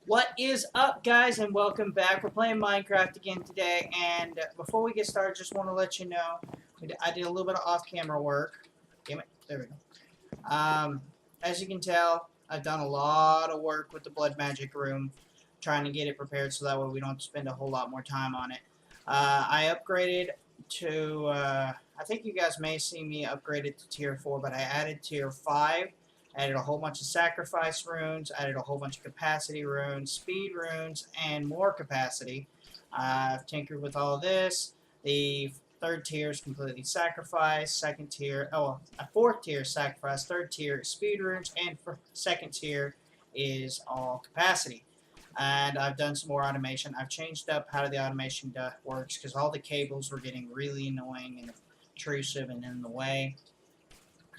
What is up, guys, and welcome back. We're playing Minecraft again today, and before we get started, just want to let you know, I did a little bit of off-camera work. Damn it, there we go. As you can tell, I've done a lot of work with the blood magic room, trying to get it prepared so that way we don't have to spend a whole lot more time on it. I upgraded to, I think you guys may see me upgraded to tier 4, but I added tier 5. Added a whole bunch of sacrifice runes, added a whole bunch of capacity runes, speed runes, and more capacity. I've tinkered with all this. The third tier is completely sacrifice. Second tier, a fourth tier is sacrifice. Third tier is speed runes, and for second tier is all capacity. And I've done some more automation. I've changed up how the automation works because all the cables were getting really annoying and intrusive and in the way.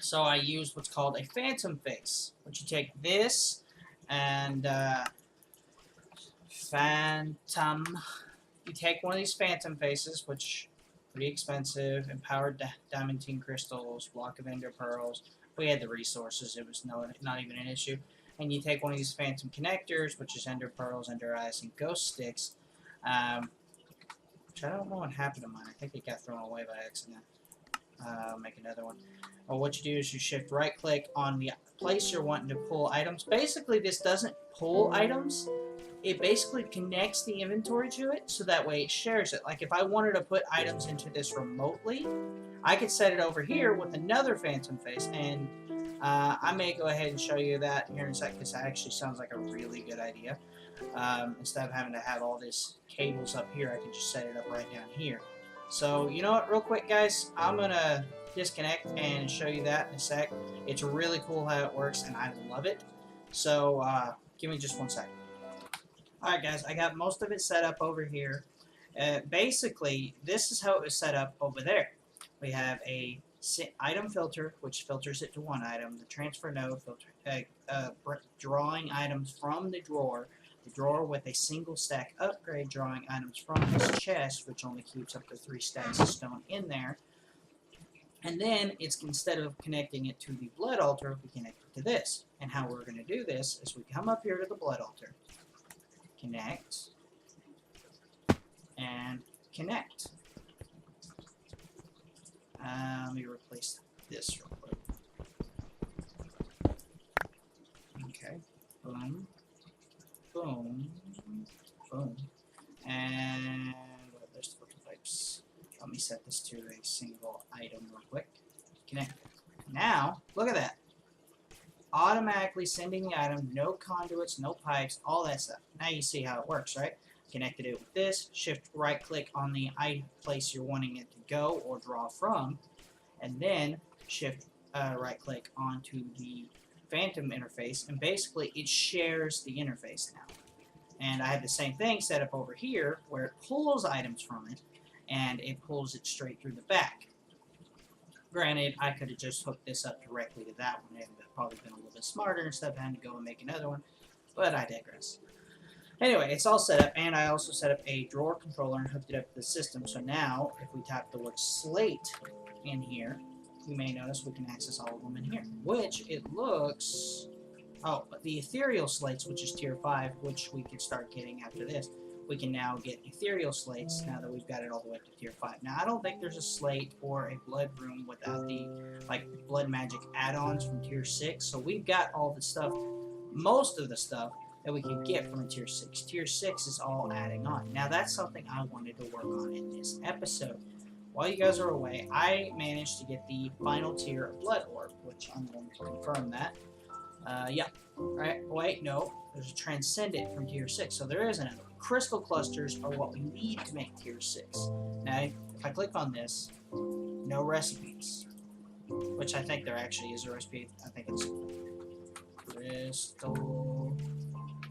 So I used what's called a phantom face, which you take this and you take one of these phantom faces, which pretty expensive, empowered diamantine crystals, block of ender pearls. We had the resources; it was not even an issue. And you take one of these phantom connectors, which is ender pearls, ender eyes, and ghost sticks. Which I don't know what happened to mine. I think it got thrown away by accident. Make another one. Well, what you do is you shift right click on the place you're wanting to pull items. Basically, this doesn't pull items. It basically connects the inventory to it so that way it shares it. Like if I wanted to put items into this remotely, I could set it over here with another phantom face, and I may go ahead and show you that here in a second because that actually sounds like a really good idea. Instead of having to have all this cables up here, I can just set it up right down here. So, you know what, real quick, guys, I'm going to disconnect and show you that in a sec. It's really cool how it works, and I love it. So, give me just one second. Alright, guys, I got most of it set up over here. Basically, this is how it was set up over there. We have a item filter, which filters it to one item. The transfer node, drawing items from the drawer with a single stack upgrade, drawing items from this chest, which only keeps up to 3 stacks of stone in there. And then it's, instead of connecting it to the blood altar, we connect it to this. And how we're going to do this is we come up here to the blood altar, connect, and connect. Let me replace this real quick. Okay, boom. Boom, boom, and there's the filter pipes. Let me set this to a single item real quick. Connect. Now, look at that. Automatically sending the item, no conduits, no pipes, all that stuff. Now you see how it works, right? Connected it with this, shift right click on the place you're wanting it to go or draw from, and then shift right click onto the phantom interface, and basically it shares the interface now. And I have the same thing set up over here where it pulls items from it and it pulls it straight through the back. Granted, I could have just hooked this up directly to that one. It would have probably been a little bit smarter instead of having to go and make another one, but I digress. Anyway, it's all set up, and I also set up a drawer controller and hooked it up to the system. So now, if we type the word slate in here, you may notice we can access all of them in here, which it looks... Oh, but the ethereal slates, which is tier 5, which we can start getting after this. We can now get ethereal slates now that we've got it all the way up to tier 5. Now, I don't think there's a slate or a blood room without the blood magic add-ons from tier 6. So we've got all the stuff, most of the stuff that we can get from tier 6. Tier 6 is all adding on. Now, that's something I wanted to work on in this episode. While you guys are away, I managed to get the final tier of blood orb, which I'm going to confirm that. Yeah. Right. Wait, no. There's a transcendent from tier 6, so there is another one. Crystal clusters are what we need to make tier 6. Now, if I click on this, no recipes. Which I think there actually is a recipe. I think it's crystal...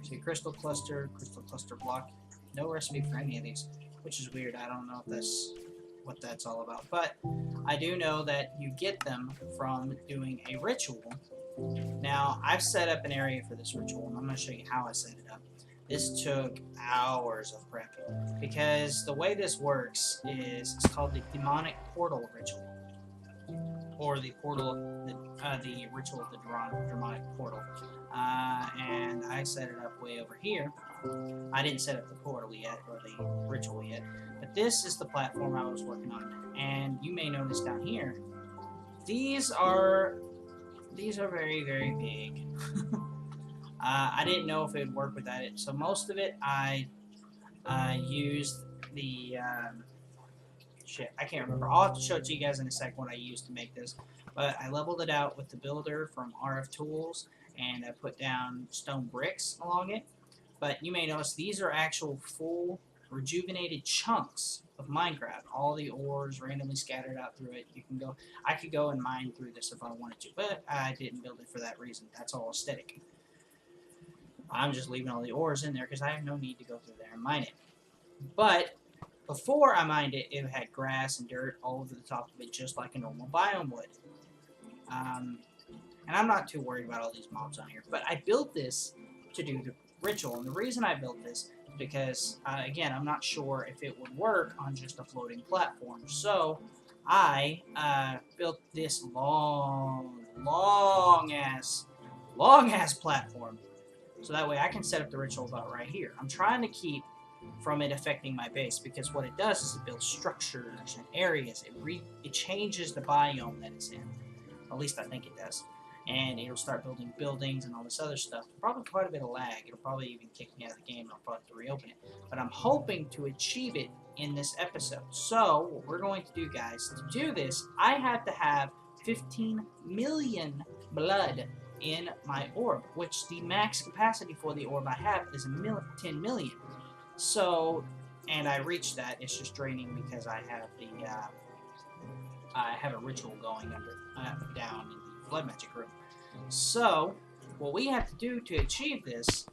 See, crystal cluster block. No recipe for any of these, which is weird. I don't know if that's what that's all about. But I do know that you get them from doing a ritual. Now, I've set up an area for this ritual, and I'm going to show you how I set it up. This took hours of prepping, because the way this works is it's called the demonic portal ritual, or the portal, the ritual of the demonic portal. And I set it up way over here. I didn't set up the portal yet, or the ritual yet, but this is the platform I was working on. And you may notice down here, these are very, very big. I didn't know if it would work without it, so most of it I used the shit. I can't remember. I'll have to show it to you guys in a sec what I used to make this. But I leveled it out with the builder from RF Tools, and I put down stone bricks along it. But you may notice these are actual full rejuvenated chunks of Minecraft. All the ores randomly scattered out through it. You can go. I could go and mine through this if I wanted to, but I didn't build it for that reason. That's all aesthetic. I'm just leaving all the ores in there because I have no need to go through there and mine it. But before I mined it, it had grass and dirt all over the top of it, just like a normal biome would. And I'm not too worried about all these mobs on here. But I built this to do the ritual, and the reason I built this is because, again, I'm not sure if it would work on just a floating platform. So I built this long ass platform, so that way I can set up the ritual about right here. I'm trying to keep from it affecting my base, because what it does is it builds structures and areas. It changes the biome that it's in. At least I think it does. And it'll start building buildings and all this other stuff. Probably quite a bit of lag. It'll probably even kick me out of the game, and I'll probably have to reopen it. But I'm hoping to achieve it in this episode. So what we're going to do, guys, to do this, I have to have 15 million blood in my orb, which the max capacity for the orb I have is 10 million. So, and I reached that. It's just draining because I have the I have a ritual going down in the blood magic room. So, what we have to do to achieve this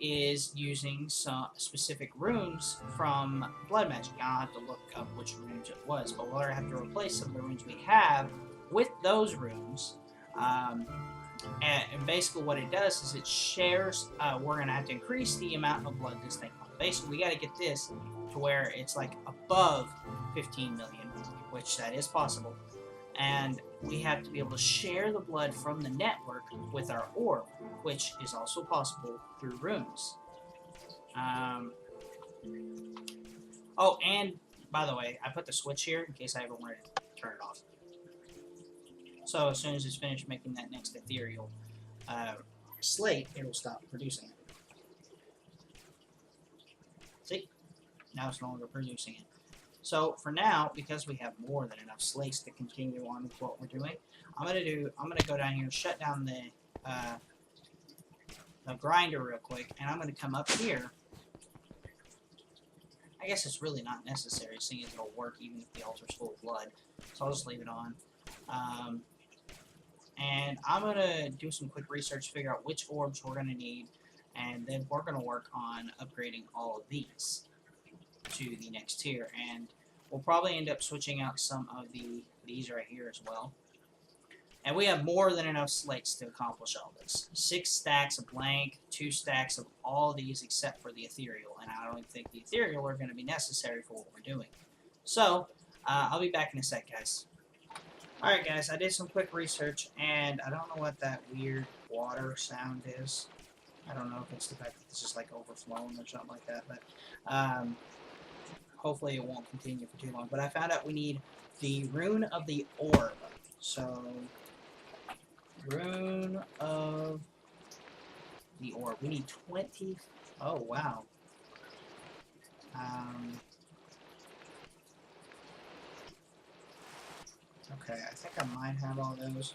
is using some specific runes from blood magic. I'll have to look up which runes it was, but we'll have to replace some of the runes we have with those runes. And basically what it does is it shares, we're going to have to increase the amount of blood this thing wants. Basically, we got to get this to where it's like above 15 million, which that is possible. And we have to be able to share the blood from the network with our orb, which is also possible through runes. Oh, and by the way, I put the switch here in case I ever wanted to turn it off. So as soon as it's finished making that next ethereal slate, it'll stop producing it. See? Now it's no longer producing it. So for now, because we have more than enough slates to continue on with what we're doing, I'm gonna go down here and shut down the grinder real quick, and I'm gonna come up here. I guess it's really not necessary, seeing as it'll work even if the altar's full of blood. So I'll just leave it on. And I'm gonna do some quick research, figure out which orbs we're gonna need, and then we're gonna work on upgrading all of these to the next tier. And we'll probably end up switching out some of these right here as well. And we have more than enough slates to accomplish all this. 6 stacks of blank, 2 stacks of all of these except for the ethereal, and I don't think the ethereal are going to be necessary for what we're doing. So, I'll be back in a sec, guys. Alright, guys, I did some quick research, and I don't know what that weird water sound is. I don't know if it's the fact that it's just like overflowing or something like that, but hopefully it won't continue for too long. But I found out we need the rune of the orb. So, rune of the orb. We need 20. Oh, wow. Okay, I think I might have all those.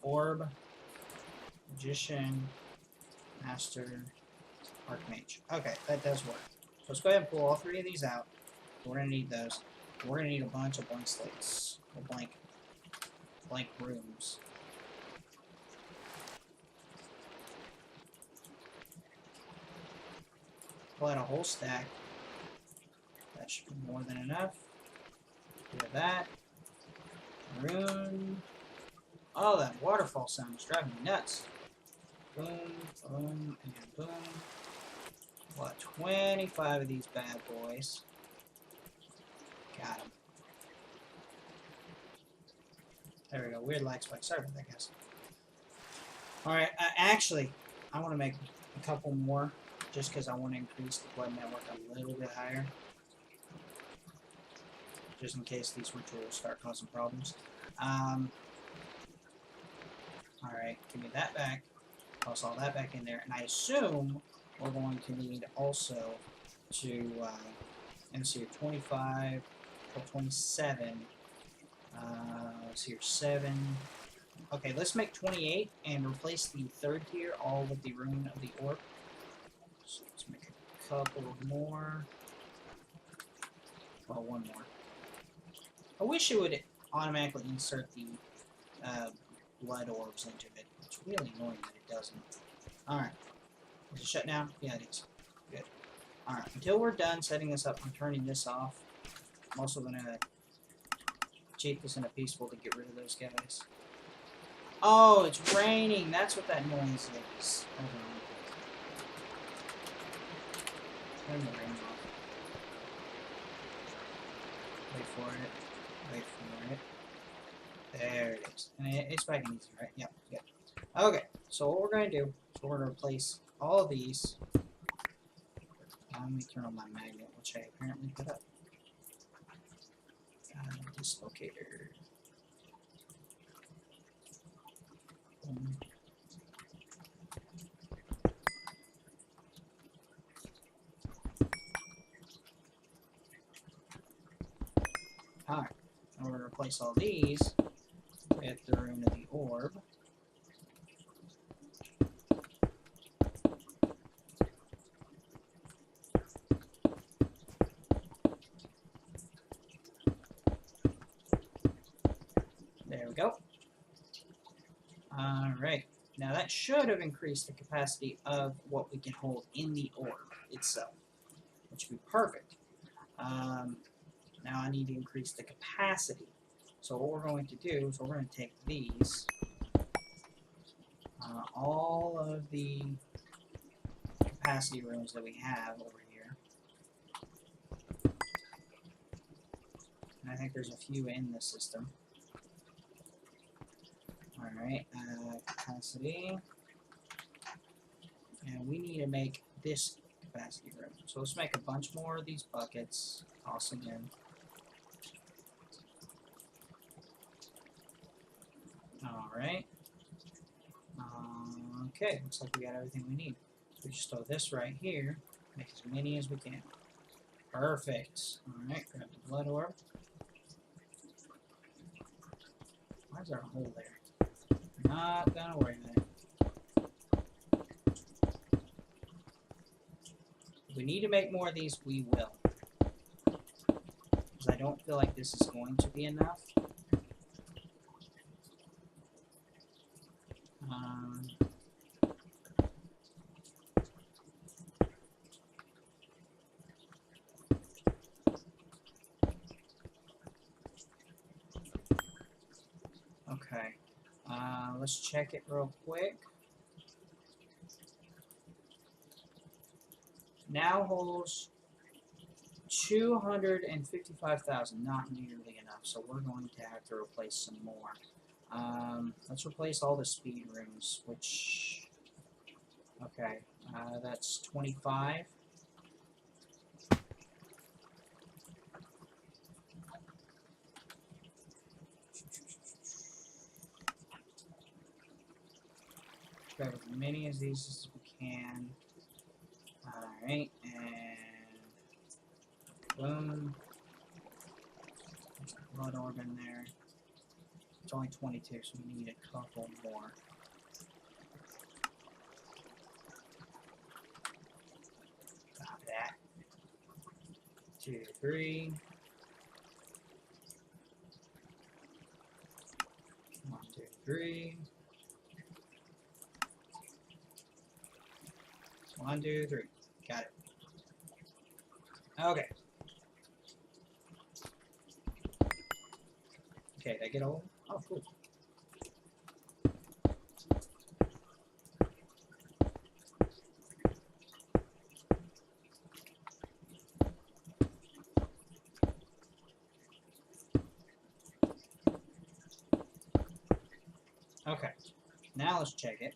Orb, Magician, Master, Archmage. Okay, that does work. So let's go ahead and pull all 3 of these out. We're going to need those. We're going to need a bunch of blank slates. Or blank rooms. Pull out a whole stack. That should be more than enough. Do that. Rune. Oh, that waterfall sound is driving me nuts. Boom, boom, and boom. What, 25 of these bad boys. Got them. There we go. Weird light spike. Sorry about that, guys. Alright, actually, I want to make a couple more just because I want to increase the blood network a little bit higher, just in case these rituals start causing problems. Alright, give me that back. Toss all that back in there. And I assume we're going to need also to, let's see here, 25 or 27. Let's see here, 7. Okay, let's make 28 and replace the third tier, all with the rune of the orb. So let's make a couple more. Well, one more. I wish it would automatically insert the blood orbs into it. It's really annoying that it doesn't. Alright. Is it shut down? Yeah, it is. Good. Alright, until we're done setting this up, I'm turning this off. I'm also going to cheat this in a peaceful to get rid of those guys. Oh, it's raining. That's what that noise is. Hold on. Turn the rain off. Wait for it. Wait for it. There it is. And it's back in easy, right? Yep, yep. Okay, so what we're going to do is we're going to replace all of these. Let me turn on my magnet, which I apparently put up. Dislocator. Alright, I'm going to replace all these with the rune of the orb. There we go. Alright, now that should have increased the capacity of what we can hold in the orb itself, which would be perfect. Now I need to increase the capacity. So what we're going to do is we're going to take these, all of the capacity rooms that we have over here, and I think there's a few in the system. Alright, capacity, and we need to make this capacity room. So let's make a bunch more of these buckets, toss them in. Alright. Okay, looks like we got everything we need. We just throw this right here, make as many as we can. Perfect. Alright, grab the blood orb. Why is there a hole there? Not gonna worry about it. If we need to make more of these, we will. Because I don't feel like this is going to be enough. Okay, let's check it real quick. Now holds 255,000, not nearly enough, so we're going to have to replace some more. Let's replace all the speed rooms, which, okay, that's 25. Grab as many of these as we can. Alright, and boom. There's a blood orb in there. It's only 22, so we need a couple more. Got that. 2, 3. 1, 2, 3. 1, 2, 3. Got it. Okay. Okay, did I get all? Oh, cool. Okay. Now let's check it.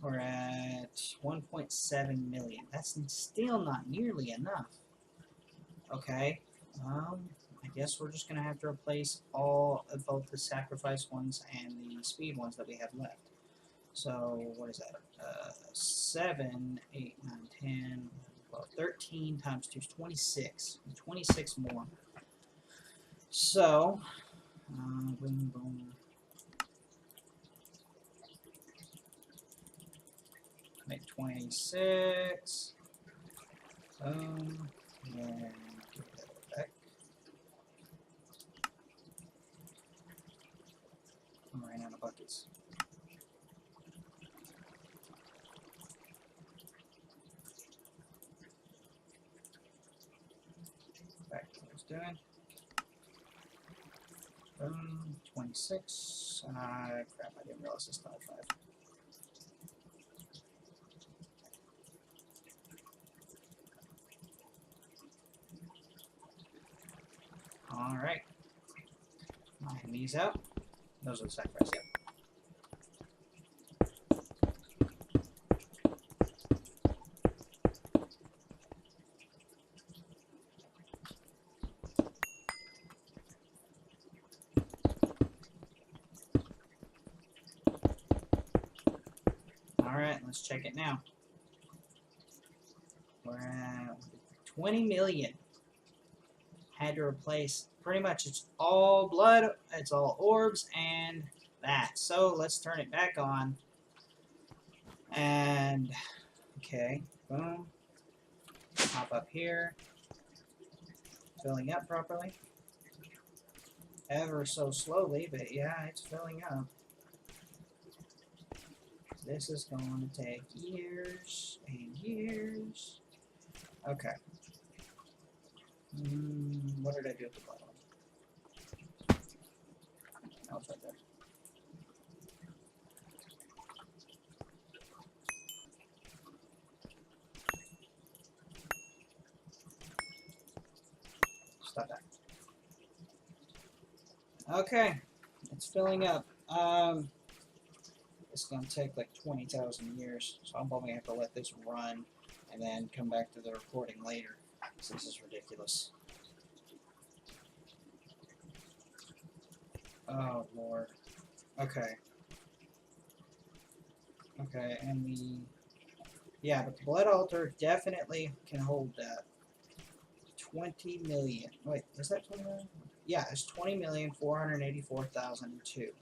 We're at 1.7 million. That's still not nearly enough. Okay. I guess we're just gonna have to replace all of both the sacrifice ones and the speed ones that we have left. So what is that? 7, 8, 9, 10, 12, 13 times 2 is 26. 26 more. So, boom, boom. Make 26. Boom. And give that back. I'm running out of buckets. Back to what I was doing. Boom. 26. Crap, I didn't realize it's not 5. Alright. Line these out. Those are the sacrifice. Yep. Alright, let's check it now. We're at 20 million. Had to replace, pretty much it's all blood, it's all orbs, and that. So let's turn it back on. And, okay, boom. Hop up here. Filling up properly. Ever so slowly, but yeah, it's filling up. This is going to take years and years. Okay. What did I do with the blood one? Oh, it's right there. Stop that. Okay, it's filling up. It's going to take like 20,000 years, so I'm probably going to have to let this run and then come back to the recording later, because this is ridiculous. Oh, Lord. Okay. Okay, and the... Yeah, but the blood altar definitely can hold that. 20 million. Wait, is that 20 million? Yeah, it's 20,484,002.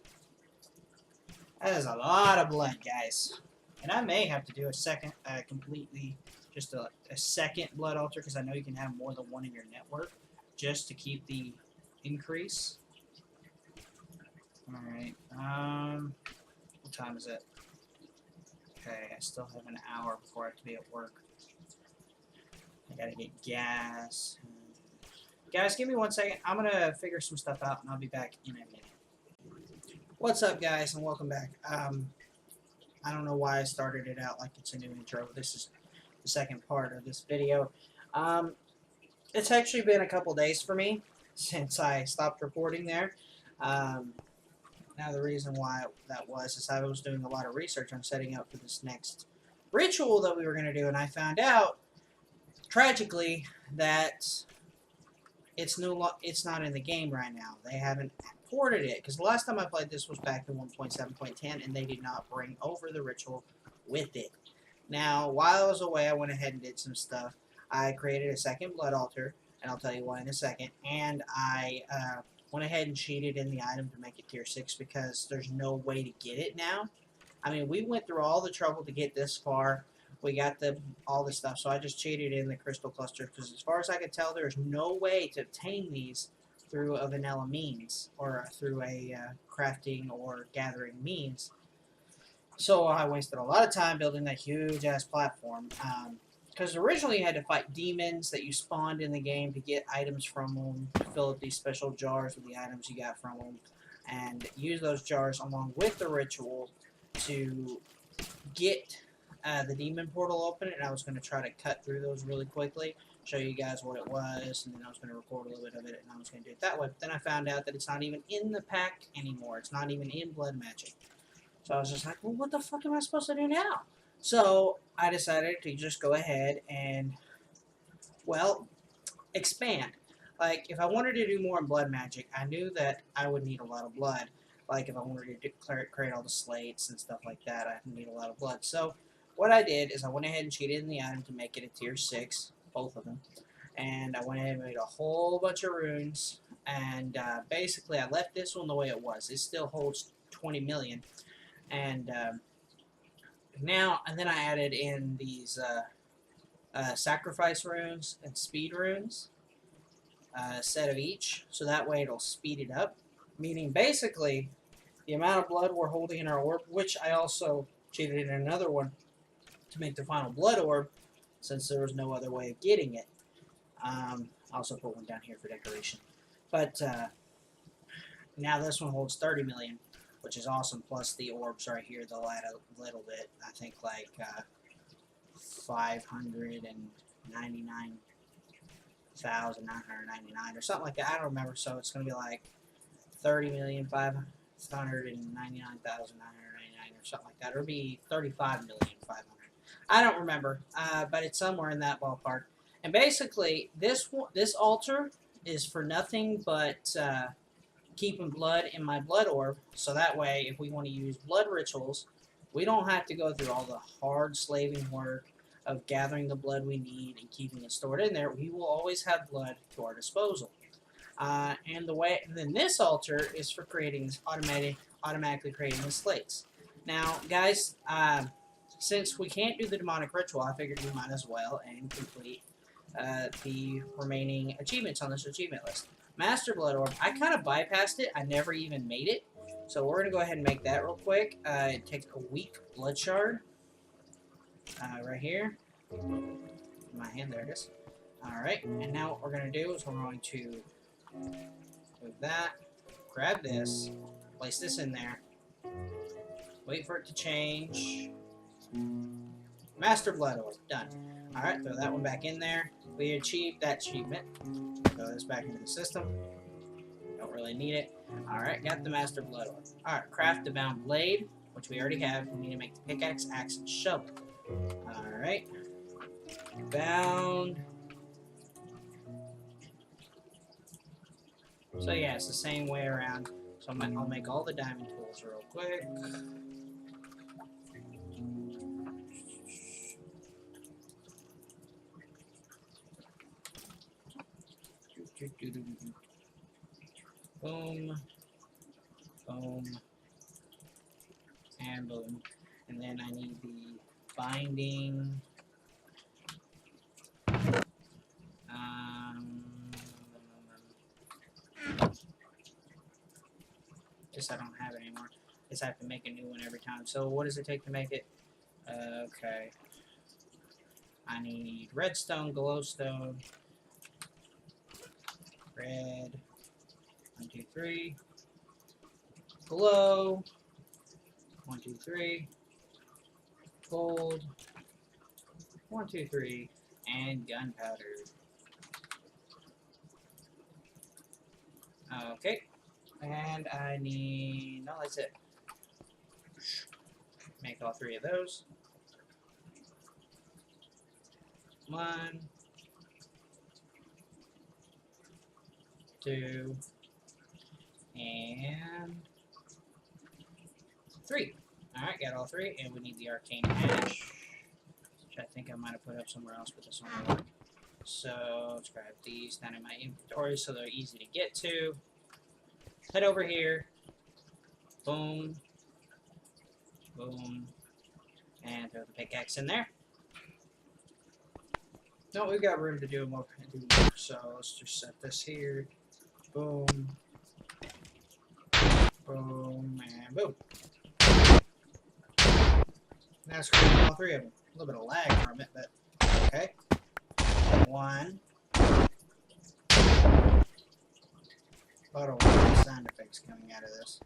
That is a lot of blood, guys. And I may have to do a second, completely, just a second blood altar, because I know you can have more than one in your network, just to keep the increase. Alright, what time is it? Okay, I still have an hour before I have to be at work. I gotta get gas. Guys, give me 1 second. I'm gonna figure some stuff out, and I'll be back in a minute. What's up, guys, and welcome back. I don't know why I started it out like it's a new intro. This is the second part of this video. It's actually been a couple days for me since I stopped recording there. Now the reason why that was is I was doing a lot of research on setting up for this next ritual that we were going to do, and I found out, tragically, that it's not in the game right now. They haven't ported it, because the last time I played this was back in 1.7.10, and they did not bring over the ritual with it. Now, while I was away, I went ahead and did some stuff. I created a second blood altar, and I'll tell you why in a second, and I went ahead and cheated in the item to make it tier 6, because there's no way to get it now. I mean, we went through all the trouble to get this far. We got all the stuff, so I just cheated in the crystal clusters, because as far as I could tell, there's no way to obtain these through a vanilla means, or through a crafting or gathering means. So I wasted a lot of time building that huge-ass platform, because originally you had to fight demons that you spawned in the game to get items from them, to fill up these special jars with the items you got from them, and use those jars along with the ritual to get the demon portal open. And I was going to try to cut through those really quickly, show you guys what it was, and then I was going to record a little bit of it, and I was going to do it that way. But then I found out that it's not even in the pack anymore. It's not even in Blood Magic. So I was just like, well, what the fuck am I supposed to do now? So I decided to just go ahead and, well, expand. Like, if I wanted to do more in blood magic, I knew that I would need a lot of blood. Like, if I wanted to create all the slates and stuff like that, I need a lot of blood. So what I did is I went ahead and cheated in the item to make it a tier 6, both of them. And I went ahead and made a whole bunch of runes. And basically, I left this one the way it was. It still holds 20 million. And and then I added in these sacrifice runes and speed runes, a set of each, so that way it'll speed it up. Meaning, basically, the amount of blood we're holding in our orb, which I also cheated in another one to make the final blood orb, since there was no other way of getting it. I also put one down here for decoration. But now this one holds 30 million, which is awesome, plus the orbs right here, they'll add a little bit, I think like 599,999 or something like that. I don't remember, so it's going to be like 30,599,999 or something like that. Or it'll be 35,500,000. I don't remember, but it's somewhere in that ballpark. And basically, this altar is for nothing but keeping blood in my blood orb, so that way, if we want to use blood rituals, we don't have to go through all the hard slaving work of gathering the blood we need and keeping it stored in there. We will always have blood to our disposal. And then this altar is for creating automatically creating the slates. Now, guys, since we can't do the demonic ritual, I figured we might as well and complete the remaining achievements on this achievement list. Master Blood Orb, I kind of bypassed it. I never even made it. So we're going to go ahead and make that real quick. It takes a weak blood shard. Right here. In my hand, there it is. Alright, and now what we're going to do is we're going to move that, grab this, place this in there, wait for it to change. Master Blood Orb, done. Alright, throw that one back in there. We achieved that achievement. Throw this back into the system. Don't really need it. Alright, got the Master Blood Orb. Alright, craft the Bound Blade, which we already have. We need to make the pickaxe, axe, and shovel. Alright. Bound. So yeah, it's the same way around. So I'll make all the diamond tools real quick. Boom. Boom. And boom. And then I need the binding. Guess I don't have it anymore. Guess I have to make a new one every time. So what does it take to make it? Okay. I need redstone, glowstone, red, 1, 2, 3, glow, 1, 2, 3, gold, 1, 2, 3, and gunpowder. Okay, and I need, no, that's it. Make all 3 of those. 1, 2, and 3. Alright, got all 3, and we need the arcane ash, which I think I might have put up somewhere else, but this one will work. So let's grab these down in my inventory so they're easy to get to. Head over here. Boom. Boom. And throw the pickaxe in there. No, we've got room to do more, so let's just set this here. Boom. Boom, and boom. Now screw all 3 of them. A little bit of lag from it, but okay. 1. A lot of sound effects coming out of this.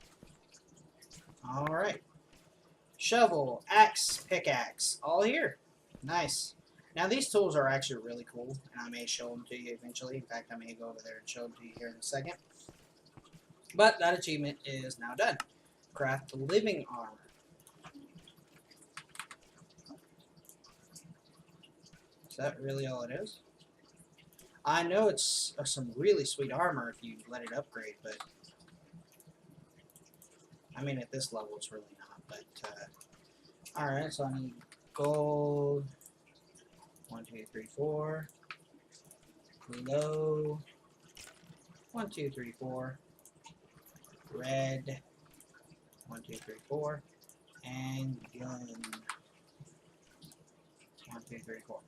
Alright. Shovel, axe, pickaxe, all here. Nice. Now these tools are actually really cool, and I may show them to you eventually. In fact, I may go over there and show them to you here in a second. But that achievement is now done. Craft living armor. Is that really all it is? I know it's some really sweet armor if you let it upgrade, but I mean at this level it's really not. But alright, so I need gold. 1, 2, 3, 4. Low. 1, 2, 3, 4. Red. 1, 2, 3, 4. And gun. 1, 2, 3, 4.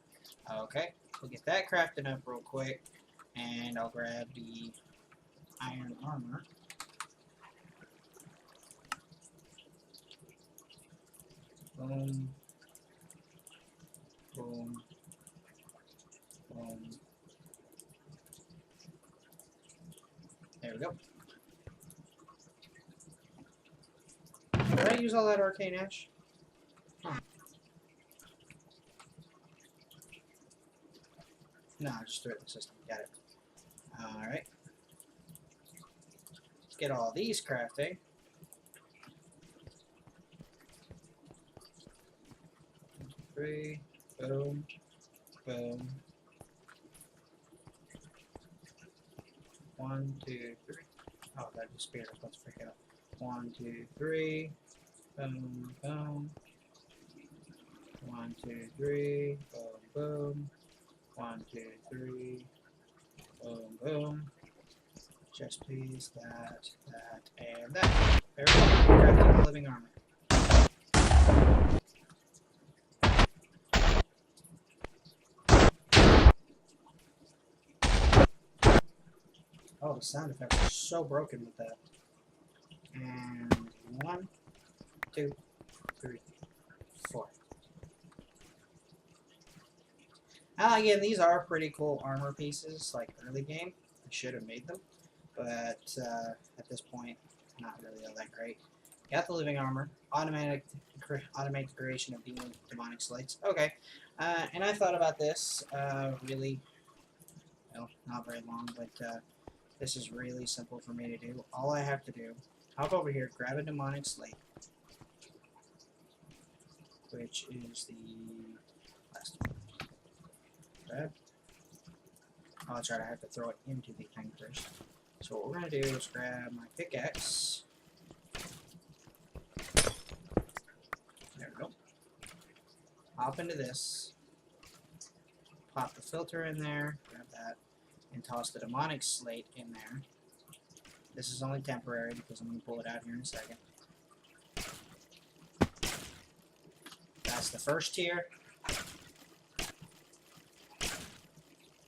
Okay, we'll get that crafted up real quick, and I'll grab the iron armor. Boom. Boom. Boom. There we go. Did I use all that arcane ash? Huh. No, I just threw it in the system. Got it. Alright. Let's get all these crafting. Three. Boom. Boom. 1, 2, 3. Oh, that disappeared. I was about to freak out. 1, 2, 3. Boom, boom. 1, 2, 3. Boom, boom. 1, 2, 3. Boom, boom. Chest piece, that, and that. There we go. Crafting the living armor. Oh, the sound effects are so broken with that. And 1, 2, 3, 4. Again, these are pretty cool armor pieces, like early game. I should have made them, but at this point, not really all that great. Got the living armor, automate the creation of demonic slates. Okay, and I thought about this really, well, not very long, but this is really simple for me to do. All I have to do, hop over here, grab a demonic slate, which is the last one. Grab. Oh, that's right, I have to throw it into the thing first. So what we're going to do is grab my pickaxe. There we go. Hop into this. Pop the filter in there. Grab that. And toss the demonic slate in there. This is only temporary because I'm going to pull it out here in a second. That's the first tier.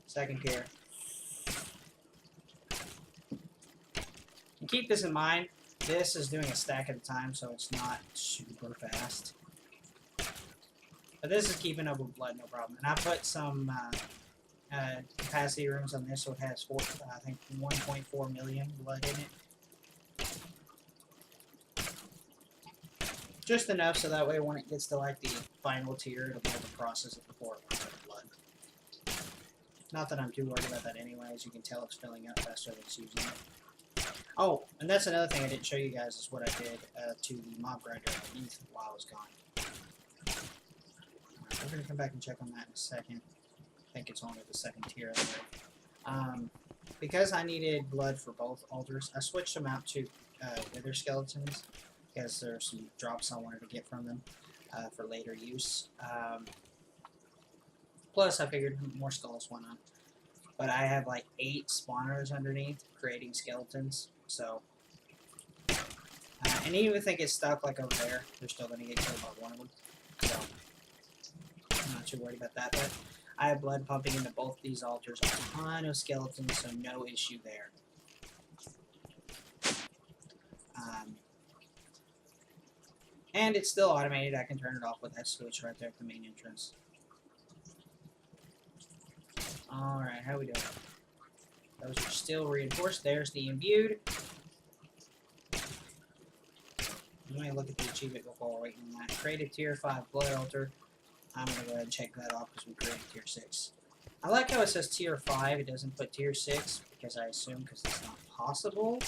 Second tier. And keep this in mind, this is doing a stack at a time, so it's not super fast. But this is keeping up with blood, no problem. And I put some capacity rooms on this, so it has I think 1.4 million blood in it. Just enough so that way when it gets to like the final tier, it'll be able to process it before it runs out of blood. Not that I'm too worried about that anyway, as you can tell it's filling up faster than it's using it. Oh, and that's another thing I didn't show you guys is what I did to the mob grinder underneath while I was gone. Alright, we're going to come back and check on that in a second. I think it's only the second tier anyway. Because I needed blood for both altars, I switched them out to wither skeletons because there's some drops I wanted to get from them for later use. Plus, I figured more skulls went on. But I have like 8 spawners underneath creating skeletons, so. And even if they get stuck like over there, they're still going to get killed by one of them. So, I'm not too worried about that. But I have blood pumping into both these altars, a ton of skeletons, so no issue there. And it's still automated. I can turn it off with that switch right there at the main entrance. Alright, how we doing? Those are still reinforced. There's the imbued. Let me look at the achievement before we're waiting on that. Created tier 5 blood altar. I'm going to go ahead and check that off because we created tier 6. I like how it says tier 5. It doesn't put tier 6 because I assume because it's not possible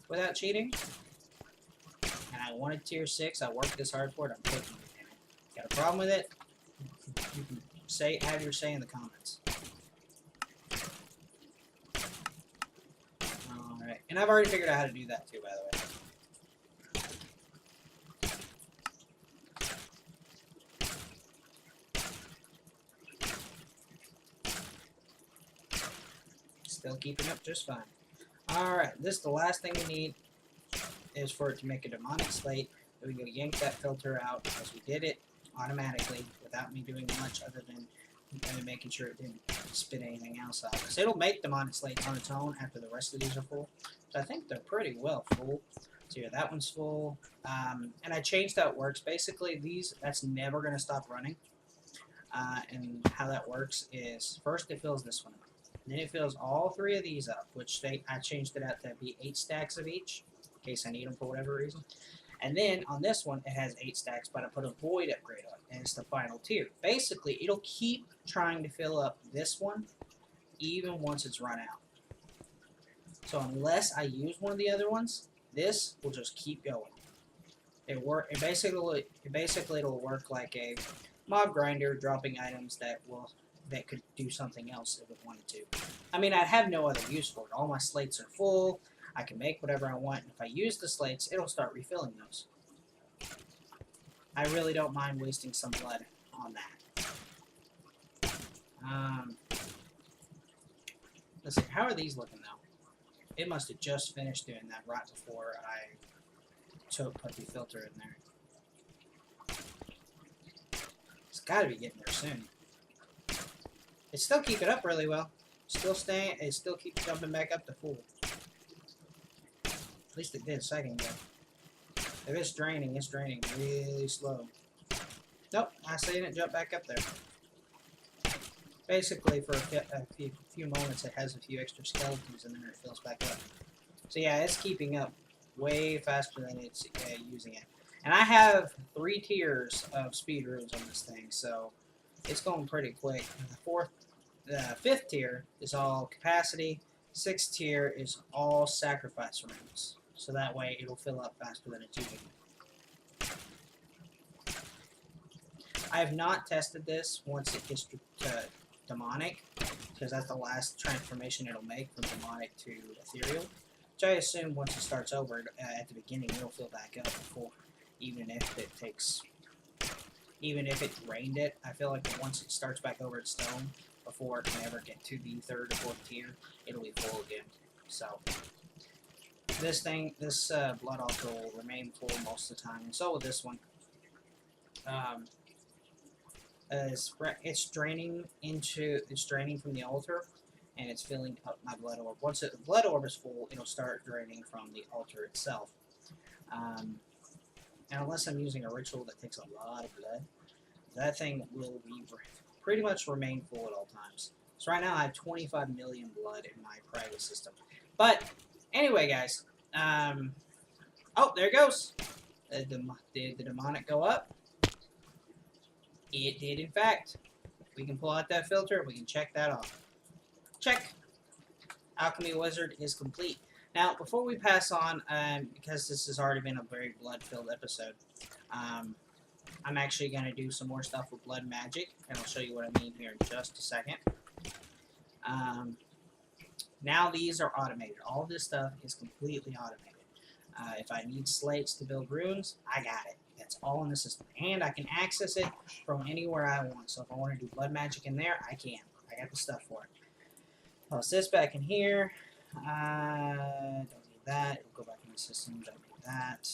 without cheating. And I wanted tier 6. I worked this hard for it. I'm taking it. Got a problem with it? You can have your say in the comments. Alright, and I've already figured out how to do that too, by the way. Still keeping up just fine. Alright, this is the last thing we need is for it to make a demonic slate. We can yank that filter out because we did it automatically without me doing much other than making sure it didn't spit anything else out. So it'll make demonic slates on its own after the rest of these are full. So I think they're pretty well full. So yeah, that one's full. And I changed how it works. Basically, that's never going to stop running. And how that works is first it fills this one up. Then it fills all 3 of these up, which I changed it out to be 8 stacks of each, in case I need them for whatever reason. And then on this one, it has 8 stacks, but I put a void upgrade on it, and it's the final tier. Basically, it'll keep trying to fill up this one, even once it's run out. So unless I use one of the other ones, this will just keep going. It basically it'll work like a mob grinder, dropping items that could do something else if it wanted to. I mean, I'd have no other use for it. All my slates are full. I can make whatever I want. And if I use the slates, it'll start refilling those. I really don't mind wasting some blood on that. Let's see. How are these looking, though? It must have just finished doing that right before I put the filter in there. It's got to be getting there soon. It's still keeping up really well. It still keeps jumping back up to full. At least it did a second ago. If it's draining really slow. Nope, I see it jump back up there. Basically, for a few moments, it has a few extra skeletons and then it fills back up. So yeah, it's keeping up way faster than it's using it. And I have 3 tiers of speed runes on this thing, so it's going pretty quick. And the 5th tier is all capacity. 6th tier is all sacrifice runes. So that way it'll fill up faster than it's using it. I have not tested this once it gets to demonic, because that's the last transformation it'll make from demonic to ethereal. Which I assume once it starts over at the beginning, it'll fill back up before, even if it drained it. I feel like once it starts back over at stone, before it can ever get to the 3rd or 4th tier, it'll be full again. So this blood altar will remain full most of the time, and so will this one. It's draining from the altar, and it's filling up my blood orb. Once the blood orb is full, it'll start draining from the altar itself. And unless I'm using a ritual that takes a lot of blood, that thing will pretty much remain full at all times. So right now I have 25 million blood in my private system. But anyway, guys, oh, there it goes. Did the demonic go up? It did, in fact. We can pull out that filter. We can check that off. Check. Alchemy Wizard is complete. Now, before we pass on, because this has already been a very blood-filled episode, I'm actually going to do some more stuff with blood magic, and I'll show you what I mean here in just a second. Now these are automated. All this stuff is completely automated. If I need slates to build runes, I got it. That's all in the system. And I can access it from anywhere I want. So if I want to do blood magic in there, I can. I got the stuff for it. Toss this back in here. Don't need that. It'll go back in the system. Don't need that.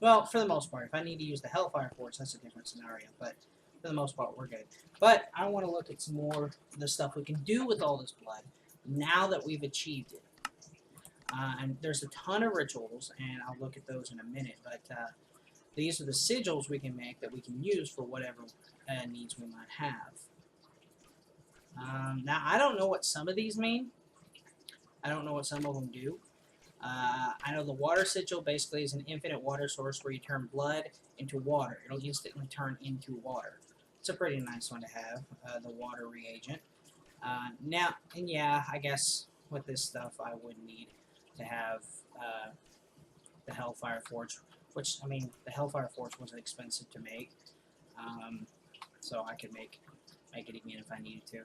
Well, for the most part, if I need to use the Hellfire Forge, that's a different scenario. But for the most part, we're good. But I want to look at some more of the stuff we can do with all this blood now that we've achieved it. And there's a ton of rituals, and I'll look at those in a minute. But these are the sigils we can make that we can use for whatever needs we might have. Now, I don't know what some of these mean. I don't know what some of them do. I know the water sigil basically is an infinite water source where you turn blood into water. It'll instantly turn into water. It's a pretty nice one to have, the water reagent. Now, and yeah, I guess with this stuff I would need to have the Hellfire Forge, which, I mean, the Hellfire Forge wasn't expensive to make. so I could make it again if I needed to.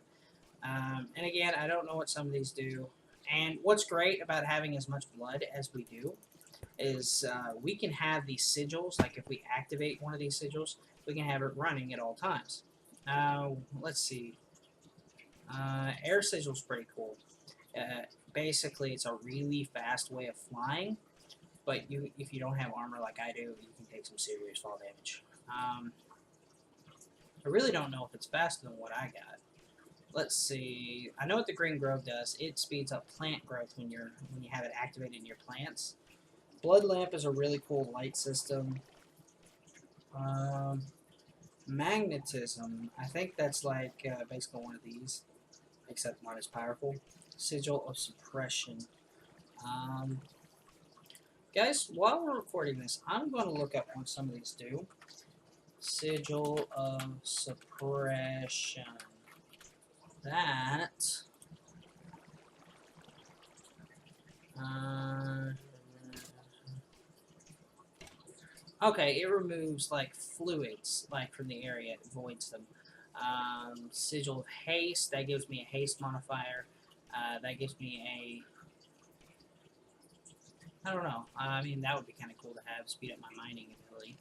And again, I don't know what some of these do. And what's great about having as much blood as we do is we can have these sigils, like if we activate one of these sigils, we can have it running at all times. Let's see. Air sigil's pretty cool. Basically, it's a really fast way of flying, but if you don't have armor like I do, you can take some serious fall damage. I really don't know if it's faster than what I got. Let's see. I know what the green grove does. It speeds up plant growth when you have it activated in your plants. Blood lamp is a really cool light system. Magnetism. I think that's like basically one of these, except not as powerful. Sigil of suppression. Guys, while we're recording this, I'm going to look up what some of these do. Sigil of suppression. That. Okay, it removes like fluids, like from the area, it voids them. Sigil of haste, that gives me a haste modifier. That gives me a. I don't know. I mean, that would be kind of cool to have, speed up my mining ability.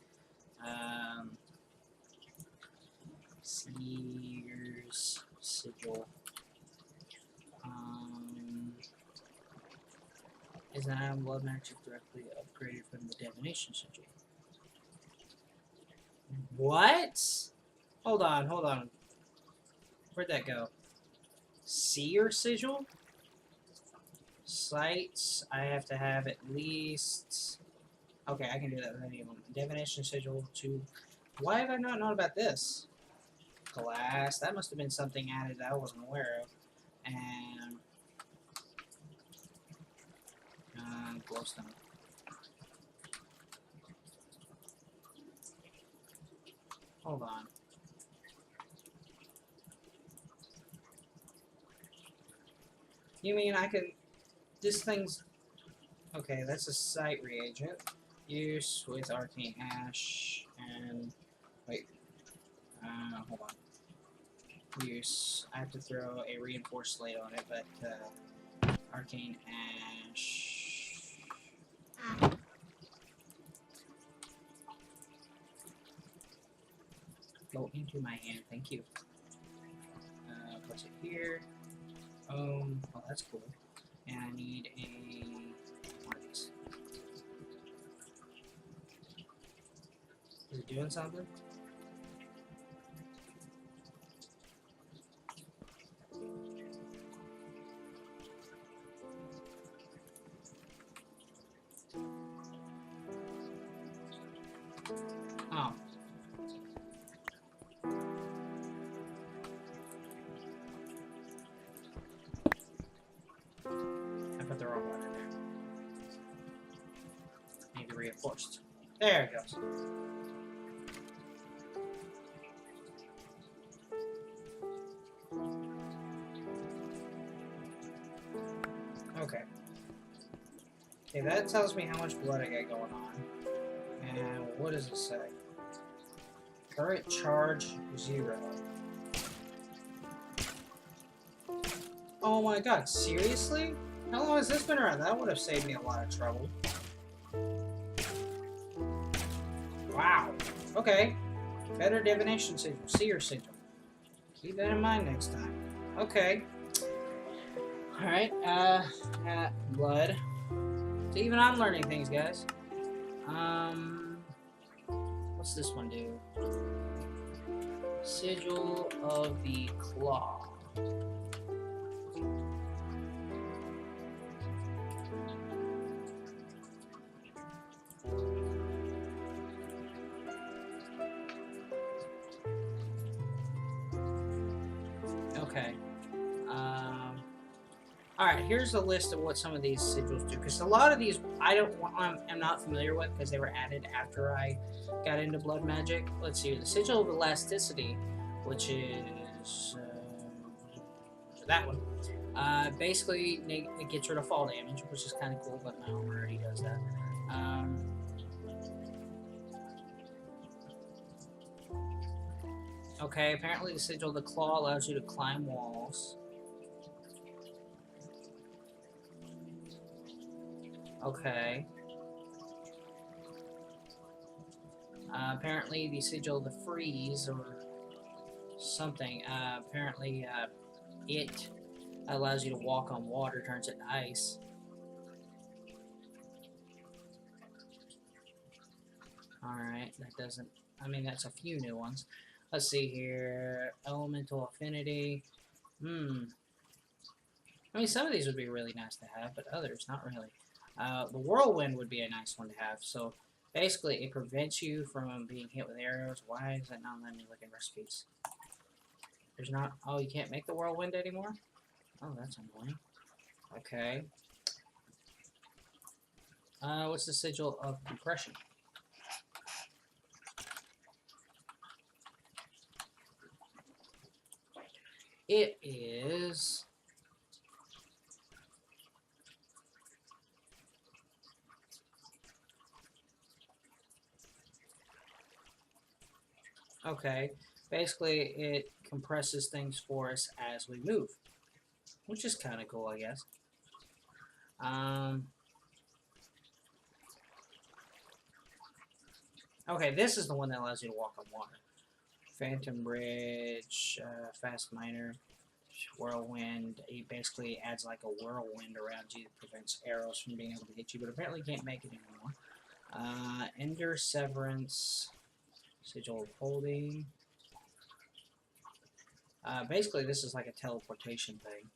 Seer's sigil. Is an item blood magic directly upgraded from the divination sigil? What? Hold on, hold on. Where'd that go? Seer sigil? Sights, I have to have at least... Okay, I can do that with any of them. Divination sigil 2. Why have I not known about this? Glass, that must have been something added that I wasn't aware of. And... glowstone. Hold on. You mean I can... This thing's... Okay, that's a sight reagent. Use with arcane ash and... Wait. Hold on. Use... I have to throw a reinforced slate on it, but, arcane ash... Go into my hand, thank you. Place it here. Oh, that's cool. And I need one of these. Is it doing something? Oh. I put the wrong one in there. Need to reinforce. There it goes. Okay. Okay, that tells me how much blood I got going on. And what does it say? Current charge 0. Oh my god, seriously? How long has this been around? That would have saved me a lot of trouble. Wow. Okay. Better divination sigil. Seer sigil. Keep that in mind next time. Okay. Alright, blood. So even I'm learning things, guys. What's this one do? Sigil of the Claw. Okay. Alright, here's a list of what some of these sigils do, because a lot of these I'm not familiar with because they were added after I got into blood magic. Let's see, the sigil of elasticity, which is that one. Basically, it gets rid of fall damage, which is kind of cool, but my armor already does that. Okay, apparently the sigil of the claw allows you to climb walls. Okay. Apparently the sigil of the freeze or something. Apparently it allows you to walk on water, turns it to ice. Alright, that doesn't... I mean, that's a few new ones. Let's see here. Elemental affinity. I mean, some of these would be really nice to have, but others, not really. The whirlwind would be a nice one to have. So, basically, it prevents you from being hit with arrows. Why is that not letting me look at recipes? There's not... Oh, you can't make the whirlwind anymore? Oh, that's annoying. Okay. What's the sigil of compression? It is... Okay. Basically, it compresses things for us as we move. Which is kind of cool, I guess. Okay, this is the one that allows you to walk on water. Phantom Bridge, Fast Miner, Whirlwind. It basically adds like a whirlwind around you that prevents arrows from being able to hit you, but apparently you can't make it anymore. Ender Severance, Sigil of Holding. Basically, this is like a teleportation thing.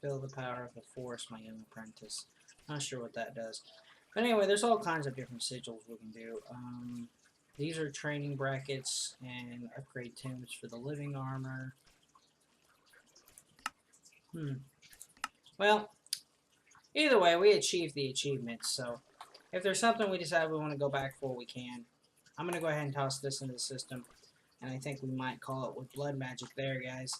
Feel the power of the force, my young apprentice. Not sure what that does. But anyway, there's all kinds of different sigils we can do. These are training brackets and upgrade tombs for the living armor. Well, either way, we achieved the achievements, so if there's something we decide we want to go back for, we can. I'm going to go ahead and toss this into the system, and I think we might call it with blood magic there, guys.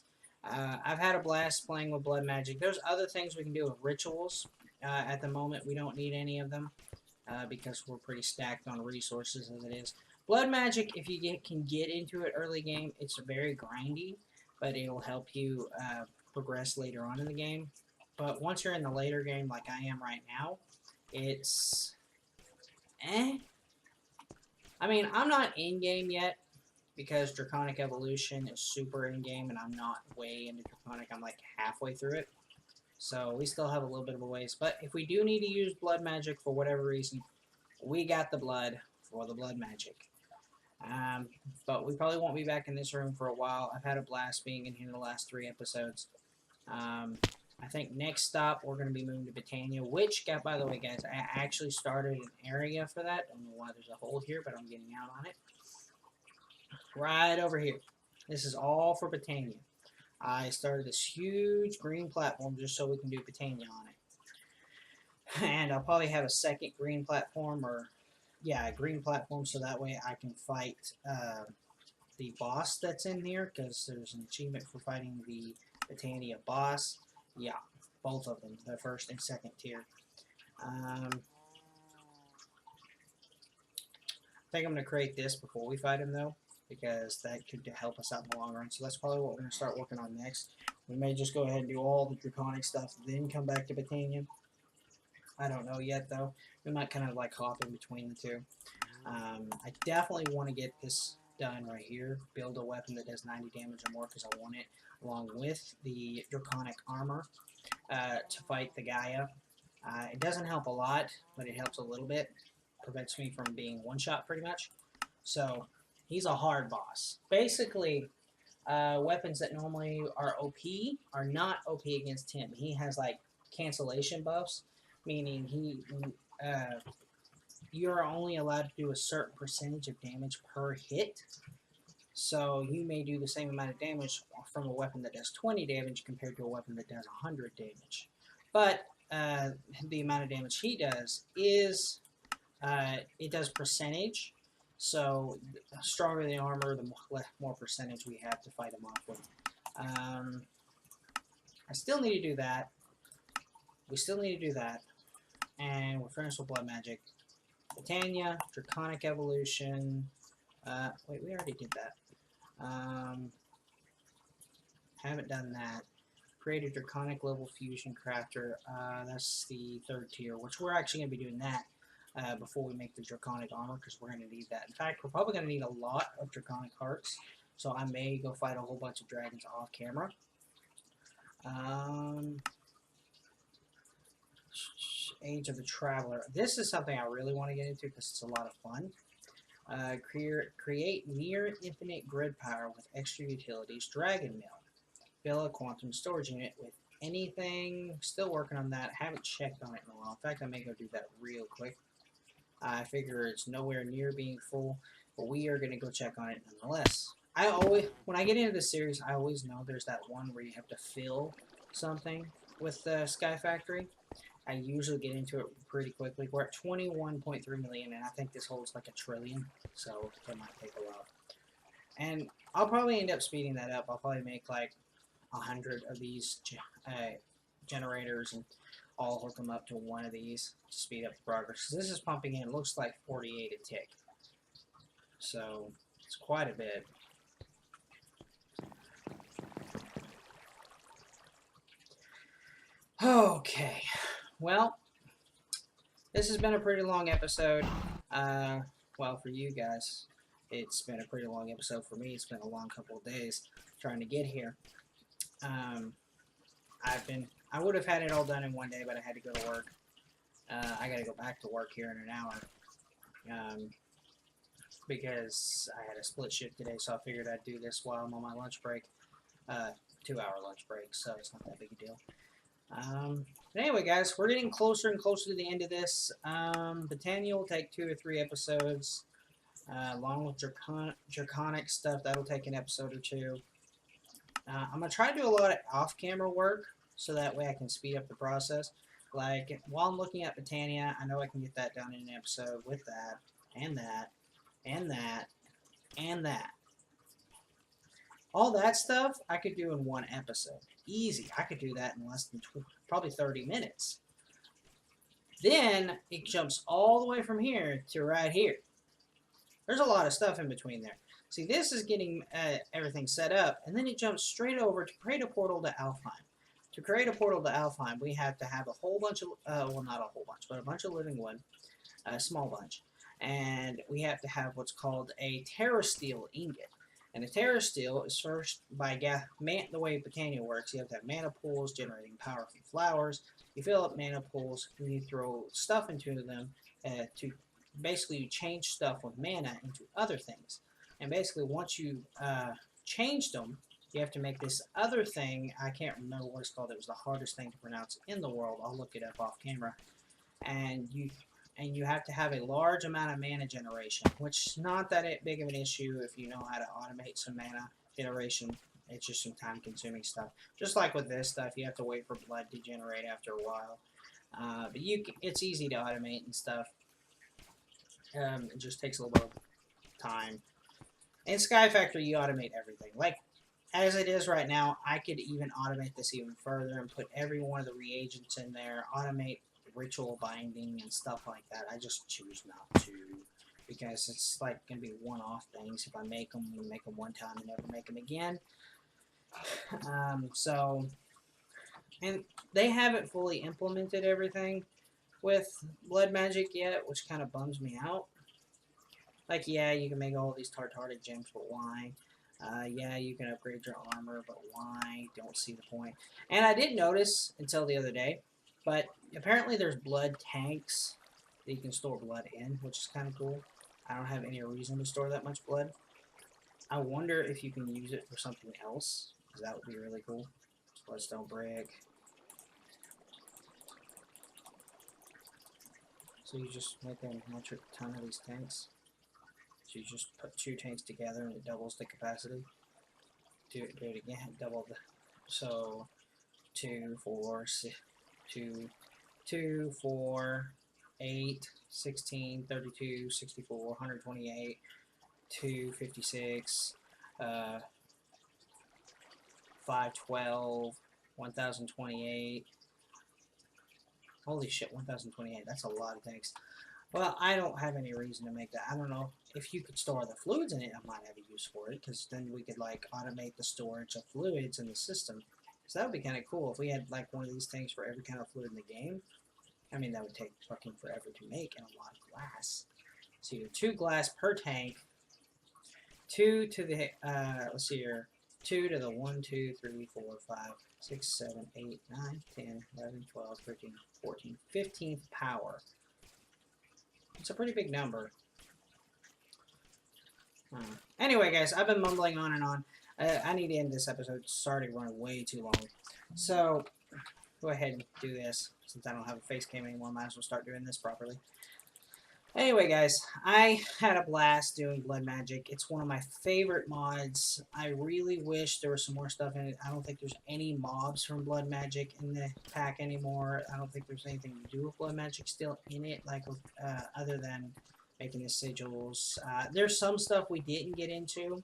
I've had a blast playing with blood magic. There's other things we can do with rituals. At the moment, we don't need any of them because we're pretty stacked on resources as it is. Blood magic, if you can get into it early game, it's very grindy, but it'll help you progress later on in the game. But once you're in the later game, like I am right now, it's eh. I mean, I'm not in game yet because Draconic Evolution is super in game, and I'm not way into Draconic. I'm like halfway through it. So we still have a little bit of a ways. But if we do need to use blood magic for whatever reason, we got the blood for the blood magic. But we probably won't be back in this room for a while. I've had a blast being in here the last 3 episodes. I think next stop we're going to be moving to Britannia, which, by the way, guys, I actually started an area for that. I don't know why there's a hole here, but I'm getting out on it. Right over here. This is all for Britannia. I started this huge green platform just so we can do Britannia on it. And I'll probably have a second green platform, or, yeah, a green platform, so that way I can fight the boss that's in here, because there's an achievement for fighting the Britannia boss. Yeah, both of them, the first and second tier. I think I'm going to create this before we fight him, though, because that could help us out in the long run. So that's probably what we're going to start working on next. We may just go ahead and do all the Draconic stuff, then come back to Britannia. I don't know yet, though. We might kind of like hop in between the two. I definitely want to get this done right here. Build a weapon that does 90 damage or more because I want it, along with the Draconic armor to fight the Gaia. It doesn't help a lot, but it helps a little bit. Prevents me from being one-shot pretty much. So he's a hard boss. Basically, weapons that normally are OP are not OP against him. He has like cancellation buffs, meaning you're only allowed to do a certain percentage of damage per hit. So you may do the same amount of damage from a weapon that does 20 damage compared to a weapon that does 100 damage. But the amount of damage he does is, it does percentage. So the stronger the armor, the more percentage we have to fight him off with. I still need to do that. We still need to do that. And we're finished with blood magic. Titania, Draconic Evolution. Wait, we already did that. Haven't done that. Create a Draconic level Fusion Crafter. That's the 3rd tier, which we're actually going to be doing that before we make the Draconic Armor, because we're going to need that. In fact, we're probably going to need a lot of Draconic Hearts, so I may go fight a whole bunch of dragons off camera. Age of the Traveler. This is something I really want to get into because it's a lot of fun. Create near infinite grid power with extra utilities. Dragon Mill. Fill a quantum storage unit with anything. Still working on that. Haven't checked on it in a while. In fact, I may go do that real quick. I figure it's nowhere near being full, but we are going to go check on it nonetheless. When I get into this series, I always know there's that one where you have to fill something with the Sky Factory. I usually get into it pretty quickly. We're at 21.3 million, and I think this holds like 1 trillion, so it might take a while. And I'll probably end up speeding that up. I'll probably make like 100 of these generators, and I'll hook them up to one of these to speed up the progress. This is pumping in, it looks like 48 a tick. So it's quite a bit. Okay, well, this has been a pretty long episode. Well, for you guys, it's been a pretty long episode. For me, it's been a long couple of days trying to get here. I would have had it all done in one day, but I had to go to work. I got to go back to work here in an hour. Because I had a split shift today, so I figured I'd do this while I'm on my lunch break. 2-hour lunch break, so it's not that big a deal. But anyway, guys, we're getting closer and closer to the end of this. Botania will take 2 or 3 episodes, along with Draconic stuff. That'll take an episode or 2. I'm going to try to do a lot of off-camera work, so that way I can speed up the process. Like, while I'm looking at Botania, I know I can get that done in an episode with that, and that, and that, and that. All that stuff I could do in one episode. Easy. I could do that in less than probably 30 minutes. Then it jumps all the way from here to right here. There's a lot of stuff in between there. See, this is getting everything set up, and then it jumps straight over to create a portal to Alfheim. To create a portal to Alfheim, we have to have a whole bunch of, well, not a whole bunch, but a bunch of living wood, a small bunch. And we have to have what's called a Terra Steel ingot. And a Terra Steel is first by the way Botania works. You have to have mana pools generating power from flowers. You fill up mana pools, and you throw stuff into them to basically change stuff with mana into other things. And basically, once you changed them, you have to make this other thing. I can't remember what it's called. It was the hardest thing to pronounce in the world. I'll look it up off camera. And you have to have a large amount of mana generation, which is not that big of an issue if you know how to automate some mana generation. It's just some time-consuming stuff. Just like with this stuff, you have to wait for blood to generate after a while. But it's easy to automate and stuff. It just takes a little bit of time. In Sky Factory, you automate everything. Like, as it is right now, I could even automate this even further and put every one of the reagents in there, automate ritual binding and stuff like that. I just choose not to, because it's like going to be one-off things. If I make them one time and never make them again. And they haven't fully implemented everything with blood magic yet, which kind of bums me out. Like, yeah, you can make all these Tartaric gems, but why? Yeah, you can upgrade your armor, but why? Don't see the point. And I did notice until the other day, but apparently there's blood tanks that you can store blood in, which is kind of cool. I don't have any reason to store that much blood. I wonder if you can use it for something else, because that would be really cool. Bloodstone brick. So you just make a metric ton of these tanks. So you just put 2 tanks together and it doubles the capacity. Do it again, double the, so 2, 4, 6, 2, 4, 8, 16, 32, 64, 128, 256, 512, 1028. Holy shit, 1028. That's a lot of tanks. Well, I don't have any reason to make that. I don't know if you could store the fluids in it. I might have a use for it because then we could like automate the storage of fluids in the system. So that would be kind of cool if we had like one of these things for every kind of fluid in the game. I mean, that would take fucking forever to make and a lot of glass. So you do 2 glass per tank, 2 to the let's see here, 2 to the 1, 2, 3, 4, 5, 6, 7, 8, 9, 10, 11, 12, 13, 14, 15th power. It's a pretty big number. Anyway, guys, I've been mumbling on and on. I need to end this episode. It's starting to run way too long. So, go ahead and do this. Since I don't have a face cam anymore, might as well start doing this properly. Anyway, guys, I had a blast doing Blood Magic. It's one of my favorite mods. I really wish there was some more stuff in it. I don't think there's any mobs from Blood Magic in the pack anymore. I don't think there's anything to do with Blood Magic still in it, like other than making the sigils. There's some stuff we didn't get into,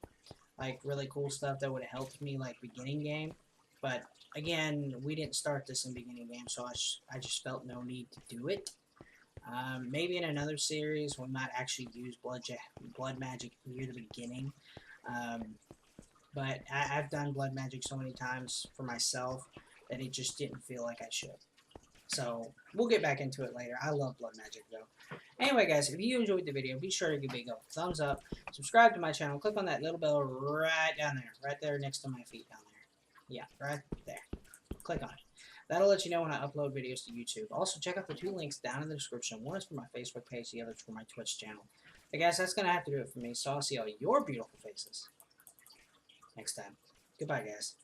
like really cool stuff that would have helped me like beginning game. But again, we didn't start this in beginning game, so I just felt no need to do it. Maybe in another series we might actually use blood magic near the beginning. But I've done blood magic so many times for myself that it just didn't feel like I should. So we'll get back into it later. I love blood magic though. Anyway, guys, if you enjoyed the video, be sure to give me a thumbs up, subscribe to my channel, click on that little bell right down there, right there next to my feet down there. Yeah, right there. Click on it. That'll let you know when I upload videos to YouTube. Also, check out the 2 links down in the description. One is for my Facebook page, the other is for my Twitch channel. Hey guys, that's going to have to do it for me, so I'll see all your beautiful faces next time. Goodbye, guys.